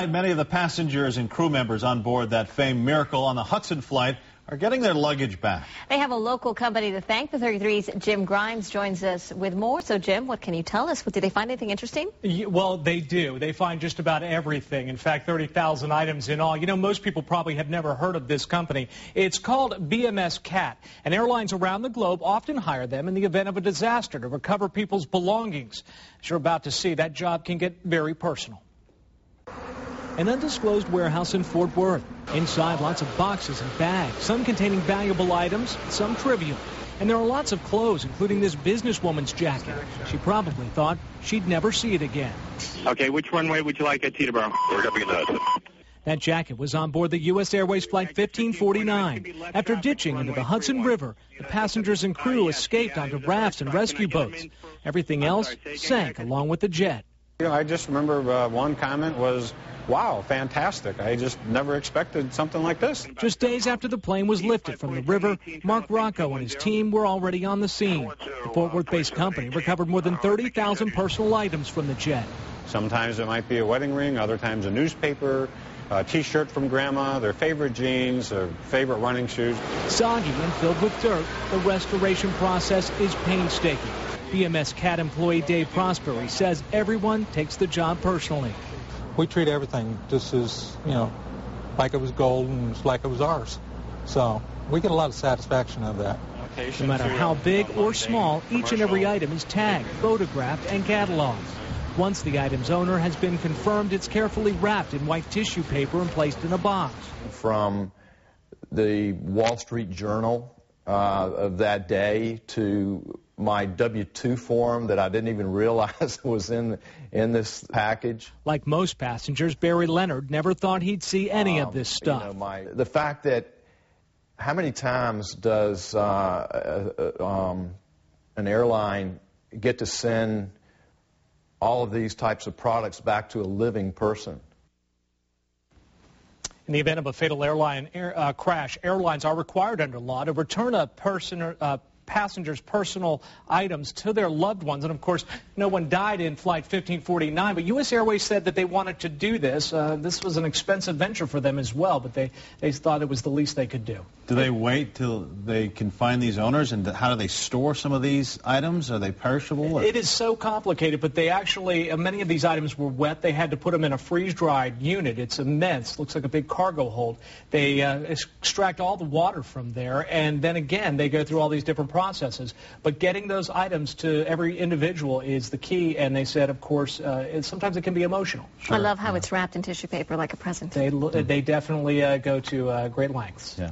Many of the passengers and crew members on board that famed Miracle on the Hudson flight are getting their luggage back. They have a local company to thank. The 33's Jim Grimes joins us with more. So, Jim, what can you tell us? Did they find anything interesting? Well, they do. They find just about everything. In fact, 30,000 items in all. You know, most people probably have never heard of this company. It's called BMS CAT, and airlines around the globe often hire them in the event of a disaster to recover people's belongings. As you're about to see, that job can get very personal. An undisclosed warehouse in Fort Worth. Inside, lots of boxes and bags, some containing valuable items, some trivial. And there are lots of clothes, including this businesswoman's jacket. She probably thought she'd never see it again. Okay, which runway would you like at Teterboro? We're going to be in the Hudson. That jacket was on board the U.S. Airways Flight 1549. After ditching into the Hudson River, the passengers and crew escaped onto rafts and rescue boats. Everything else sank along with the jet. You know, I just remember one comment was, "Wow, fantastic. I just never expected something like this." Just days after the plane was lifted from the river, Mark Rocco and his team were already on the scene. The Fort Worth-based company recovered more than 30,000 personal items from the jet. Sometimes it might be a wedding ring, other times a newspaper, a T-shirt from Grandma, their favorite jeans, their favorite running shoes. Soggy and filled with dirt, the restoration process is painstaking. BMS CAT employee Dave Prosperi says everyone takes the job personally. We treat everything just as, like it was gold and it's like it was ours. So we get a lot of satisfaction out of that. No matter how big or small, each and every item is tagged, photographed, and cataloged. Once the item's owner has been confirmed, it's carefully wrapped in white tissue paper and placed in a box. From the Wall Street Journal of that day to my W-2 form that I didn't even realize was in this package. Like most passengers, Barry Leonard never thought he'd see any of this stuff. The fact that how many times does an airline get to send all of these types of products back to a living person? In the event of a fatal airline crash, airlines are required under law to return a passenger's personal items to their loved ones. And, of course, no one died in Flight 1549, but U.S. Airways said that they wanted to do this. This was an expensive venture for them as well, but they thought it was the least they could do. Do they wait till they can find these owners, and how do they store some of these items? Are they perishable? It is so complicated, but they actually, many of these items were wet. They had to put them in a freeze-dried unit. It's immense. Looks like a big cargo hold. They extract all the water from there, and then again, they go through all these different processes. But getting those items to every individual is the key, and they said, of course, sometimes it can be emotional. Sure. I love how it's wrapped in tissue paper like a present. They definitely go to great lengths. Yeah.